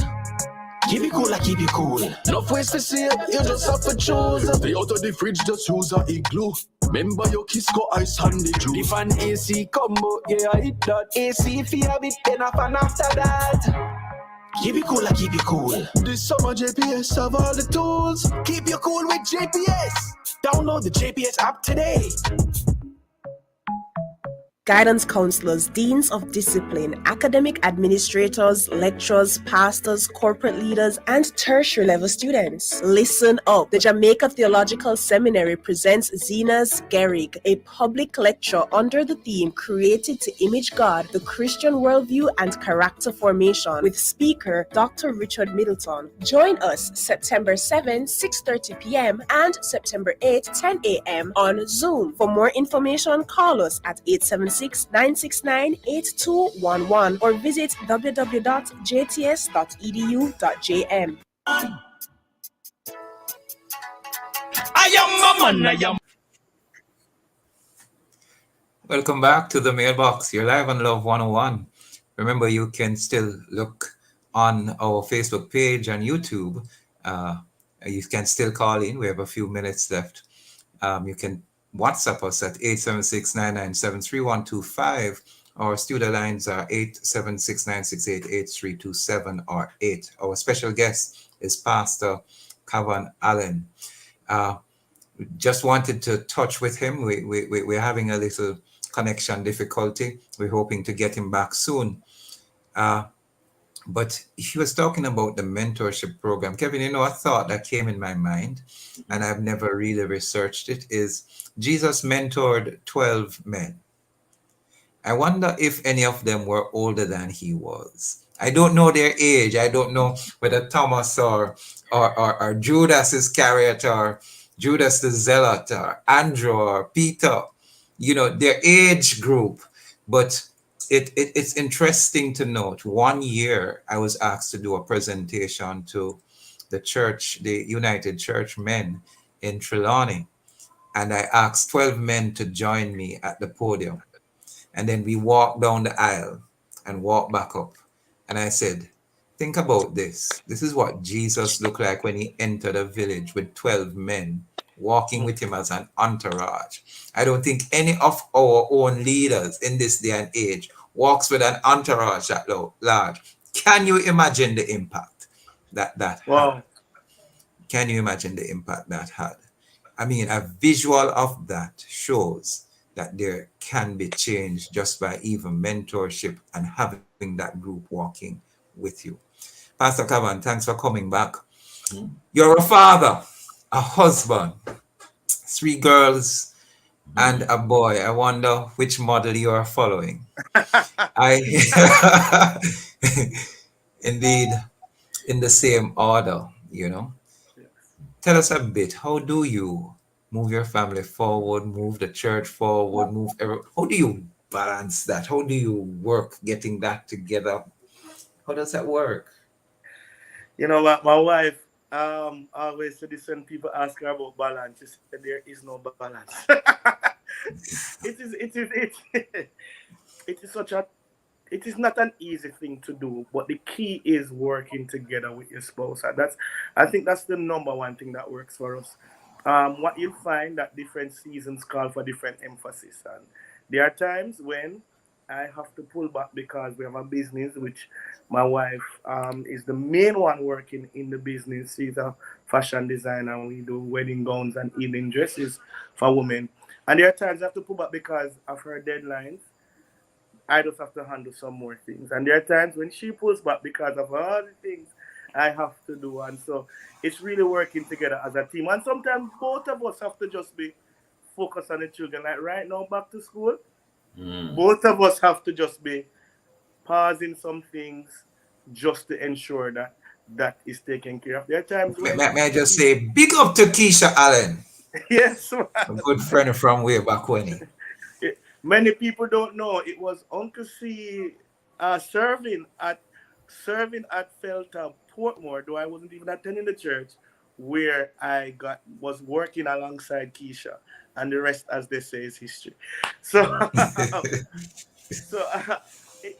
[SPEAKER 4] Keep it cool, keep it cool. Enough ways to see it, you just have to choose. Stay out of the fridge, just use a igloo. Remember your Kisco ice and the juice. If an AC combo, yeah, I hit that. AC if you have it, then a fan after that. Keep it cool, keep it cool. This summer JPS have all the tools. Keep you cool with JPS. Download the JPS app today.
[SPEAKER 16] guidance counselors, deans of discipline, academic administrators, lecturers, pastors, corporate leaders, and tertiary level students. Listen up. The Jamaica Theological Seminary presents Zena's Gerig, a public lecture under the theme Created to Image God, the Christian Worldview and Character Formation with speaker Dr. Richard Middleton. Join us September 7, 6:30 p.m. and September 8, 10 a.m. on Zoom. For more information, call us at 876-969-8211 or visit www.jts.edu.jm.
[SPEAKER 6] I am a man, I am.
[SPEAKER 2] Welcome back to the mailbox. You're live on Love 101. Remember, you can still look on our Facebook page and YouTube. You can still call in. We have a few minutes left. You can WhatsApp us at 876-997-3125. Our studio lines are 876-968-8327 or 8. Our special guest is Pastor Kavan Allen. Just wanted to touch with him. We're having a little connection difficulty. We're hoping to get him back soon. But he was talking about the mentorship program. Kevin, a thought that came in my mind, and I've never really researched it, is Jesus mentored 12 men. I wonder if any of them were older than he was. I don't know their age. I don't know whether Thomas or Judas Iscariot or Judas the Zealot or Andrew or Peter, their age group. But it's interesting to note, 1 year I was asked to do a presentation to the church, the United Church men in Trelawney. And I asked 12 men to join me at the podium. And then we walked down the aisle and walked back up. And I said, think about this. This is what Jesus looked like when he entered a village with 12 men walking with him as an entourage. I don't think any of our own leaders in this day and age walks with an entourage that large. Can you imagine the impact that had? Can you imagine the impact that had? I mean, a visual of that shows that there can be change just by even mentorship and having that group walking with you. Pastor Kavan, thanks for coming back. You're a father, a husband, 3 girls and a boy. I wonder which model you are following. Indeed, in the same order, Tell us a bit, how do you move your family forward, move the church forward, how do you balance that? How do you work getting that together? How does that work?
[SPEAKER 3] My wife always said this when people ask her about balance. She said there is no balance. It is not an easy thing to do, but the key is working together with your spouse. And I think that's the number one thing that works for us. What you'll find that different seasons call for different emphasis, and there are times when I have to pull back because we have a business which my wife is the main one working in the business. She's a fashion designer. We do wedding gowns and evening dresses for women. And there are times I have to pull back because of her deadlines. I just have to handle some more things. And there are times when she pulls back because of all the things I have to do. And so it's really working together as a team. And sometimes both of us have to just be focused on the children. Like right now, back to school, both of us have to just be pausing some things just to ensure that that is taken care of. There are times when...
[SPEAKER 2] May I just say, big up to Keisha Allen.
[SPEAKER 3] Yes, man.
[SPEAKER 2] A good friend from way back when.
[SPEAKER 3] Many people don't know it was Uncle C serving at Feltham Portmore, though I wasn't even attending the church, where I was working alongside Keisha, and the rest, as they say, is history. So,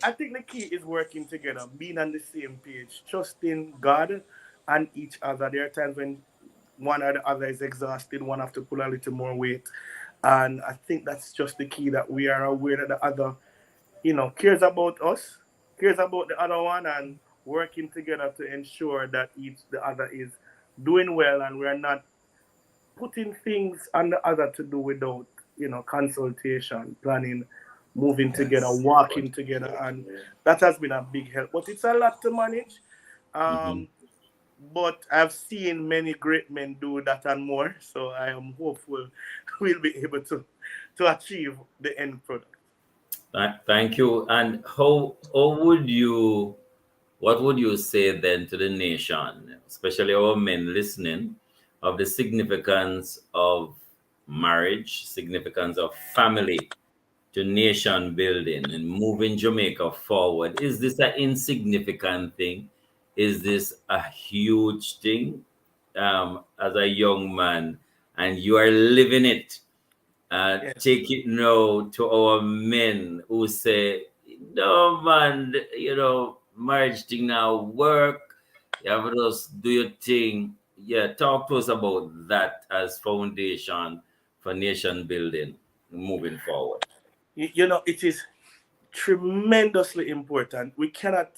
[SPEAKER 3] I think the key is working together, being on the same page, trusting God and each other. There are times when one or the other is exhausted, one have to pull a little more weight. And I think that's just the key, that we are aware that the other, cares about us, cares about the other one, and working together to ensure that the other is doing well, and we're not putting things on the other to do without, consultation, planning moving together,
[SPEAKER 2] Yes.
[SPEAKER 3] walking together, and that has been a big help. But it's a lot to manage.
[SPEAKER 1] Hmm.
[SPEAKER 3] But I've seen many great men do that and more, so I am hopeful we'll be able to achieve the end product.
[SPEAKER 1] Thank you. And how would you, what would you say then to the nation, especially our men listening, of the significance of marriage, significance of family to nation building and moving Jamaica forward? Is this an insignificant thing? Is this a huge thing? As a young man, and you are living it,
[SPEAKER 3] Yes.
[SPEAKER 1] take it now to our men who say, no, man, marriage thing now work. You have to just do your thing. Yeah, talk to us about that as foundation for nation building moving forward.
[SPEAKER 3] It is tremendously important. We cannot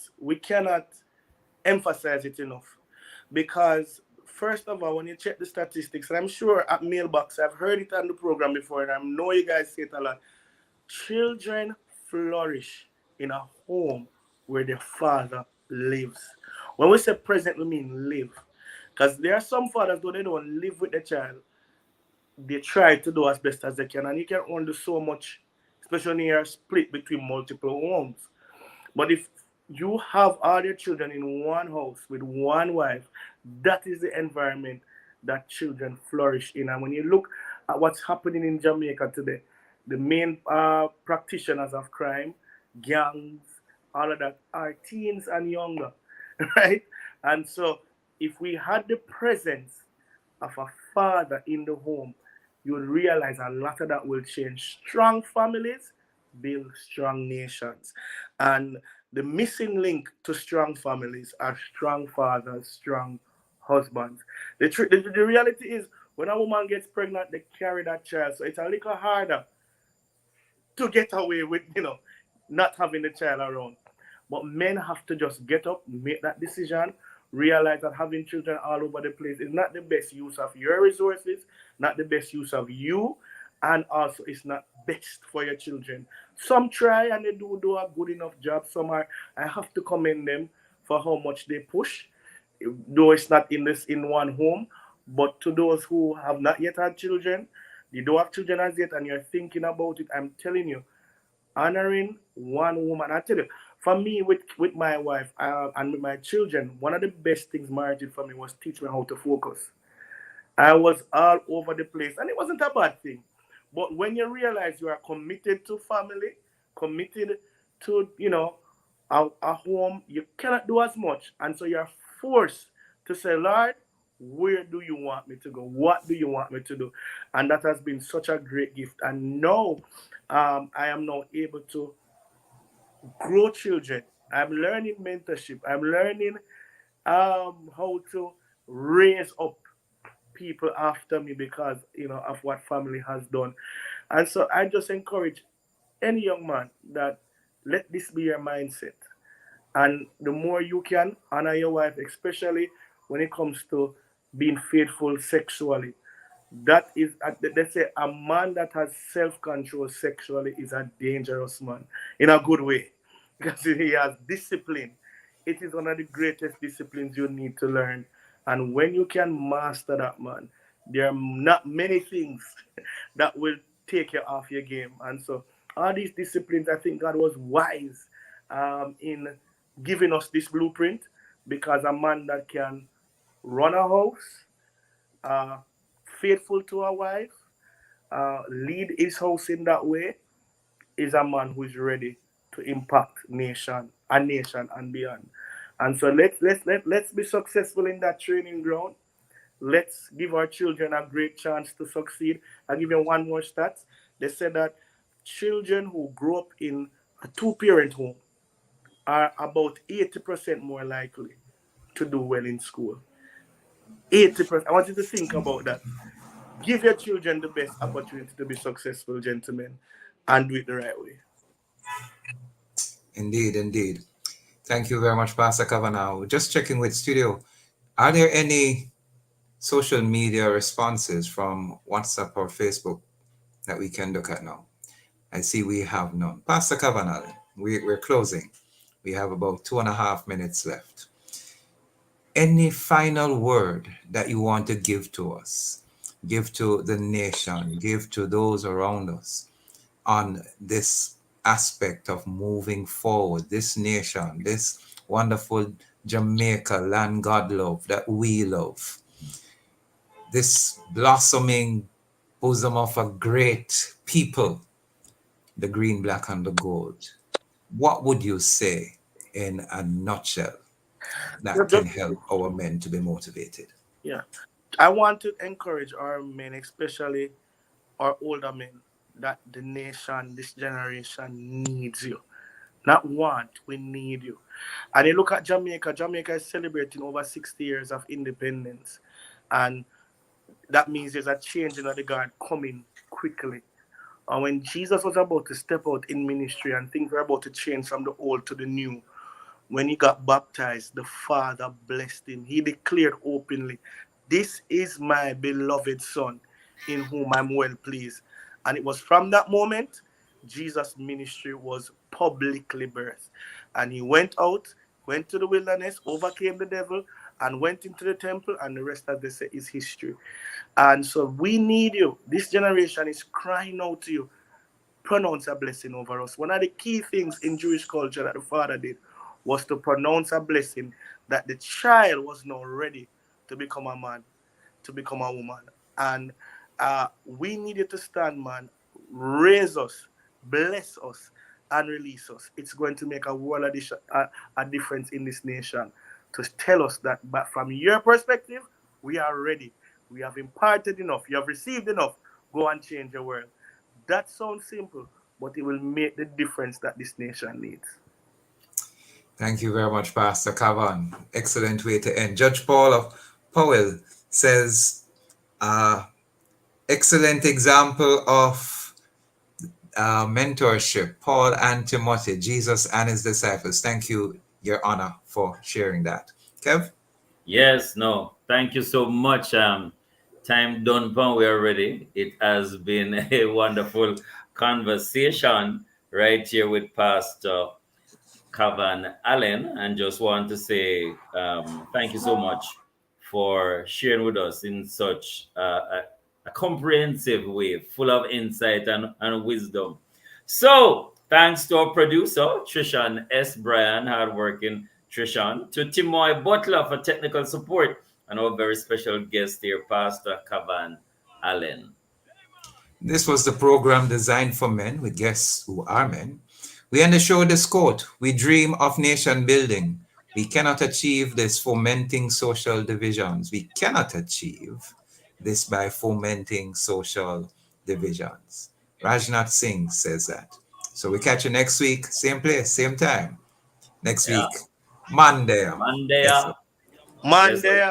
[SPEAKER 3] emphasize it enough, because first of all, when you check the statistics, and I'm sure at Mailbox I've heard it on the program before, and I know you guys say it a lot. Children flourish in a home where their father lives. When we say present, we mean live. Because there are some fathers, though they don't live with the child, they try to do as best as they can. And you can only do so much, especially when you're split between multiple homes. But if you have all your children in one house with one wife, that is the environment that children flourish in. And when you look at what's happening in Jamaica today, the main practitioners of crime, gangs, all of that are teens and younger, right? And so if we had the presence of a father in the home, you will realize a lot of that will change. Strong families build strong nations. And the missing link to strong families are strong fathers, strong husbands. The reality is, when a woman gets pregnant, they carry that child. So it's a little harder to get away with, not having the child around. But men have to just get up, make that decision, realize that having children all over the place is not the best use of your resources, not the best use of you, and also it's not best for your children. Some try and they do a good enough job. Some are, I have to commend them for how much they push, though it's not in one home. But to those who have not yet had children, you don't have children as yet, and you're thinking about it, I'm telling you, honoring one woman. I tell you, for me, with my wife and with my children, one of the best things marriage did for me was teach me how to focus. I was all over the place, and it wasn't a bad thing. But when you realize you are committed to family, committed to a home, you cannot do as much, and so you're forced to say, Lord, where do you want me to go? What do you want me to do? And that has been such a great gift. And now, I am now able to grow children. I'm learning mentorship. I'm learning how to raise up people after me because of what family has done. And so I just encourage any young man that let this be your mindset. And the more you can honor your wife, especially when it comes to being faithful sexually, that is, they say, a man that has self-control sexually is a dangerous man in a good way because he has discipline. It is one of the greatest disciplines you need to learn. And when you can master that, man, there are not many things that will take you off your game. And so all these disciplines, I think God was wise in giving us this blueprint, because a man that can run a house, uh, faithful to a wife, lead his house in that way, is a man who is ready to impact nation and beyond. And so let's be successful in that training ground. Let's give our children a great chance to succeed. I'll give you one more stat. They said that children who grow up in a two-parent home are about 80% more likely to do well in school. 80%. I want you to think about that. Give your children the best opportunity to be successful, gentlemen, and do it the right way.
[SPEAKER 2] Indeed, indeed. Thank you very much, Pastor Kavanaugh. Just checking with studio. Are there any social media responses from WhatsApp or Facebook that we can look at now? I see we have none. Pastor Kavanagh, we're closing. We have about 2.5 minutes left. Any final word that you want to give to us, give to the nation, give to those around us on this aspect of moving forward, this nation, this wonderful Jamaica, land God love that we love, this blossoming bosom of a great people, the green, black, and the gold. What would you say in a nutshell
[SPEAKER 3] Yeah,
[SPEAKER 2] that can help our men to be motivated?
[SPEAKER 3] yeah. I want to encourage our men, especially our older men, that the nation, this generation needs you. Not want, we need you. And you look at Jamaica, Jamaica is celebrating over 60 years of independence. And that means there's a change in the guard coming quickly. And when Jesus was about to step out in ministry and things were about to change from the old to the new, when he got baptized, the Father blessed him. He declared openly, "This is my beloved Son, in whom I'm well pleased." And it was from that moment, Jesus' ministry was publicly birthed. And he went out, went to the wilderness, overcame the devil, and went into the temple, and the rest, as they say, is history. And so we need you. This generation is crying out to you. Pronounce a blessing over us. One of the key things in Jewish culture that the father did was to pronounce a blessing that the child was now ready to become a man, to become a woman. And we needed to stand, man, raise us, bless us, and release us. It's going to make a world of a difference in this nation to tell us that, but from your perspective, we are ready. We have imparted enough. You have received enough. Go and change the world. That sounds simple, but it will make the difference that this nation needs.
[SPEAKER 2] Thank you very much, Pastor Cavan. Excellent way to end. Judge Paul of Powell says, excellent example of mentorship. Paul and Timothy, Jesus and his disciples. Thank you, Your Honor, for sharing that. Kev?
[SPEAKER 1] Yes, no. Thank you so much. Time done, Pon, we are ready. It has been a wonderful conversation right here with Pastor Cavan Allen, and just want to say thank you so much for sharing with us in such a comprehensive way, full of insight and wisdom. So, thanks to our producer, Trishan S. Bryan, hardworking Trishan, to Timoy Butler for technical support, and our very special guest here, Pastor Cavan Allen.
[SPEAKER 2] This was the program designed for men with guests who are men. We end the show with this quote: "We dream of nation building. We cannot achieve this fomenting social divisions. We cannot achieve this by fomenting social divisions." Rajnath Singh says that. So we catch you next week, same place, same time. Next
[SPEAKER 1] Yeah.
[SPEAKER 2] week, Monday.
[SPEAKER 1] Monday.
[SPEAKER 2] Yes, sir.
[SPEAKER 1] Yes, sir.
[SPEAKER 3] Monday.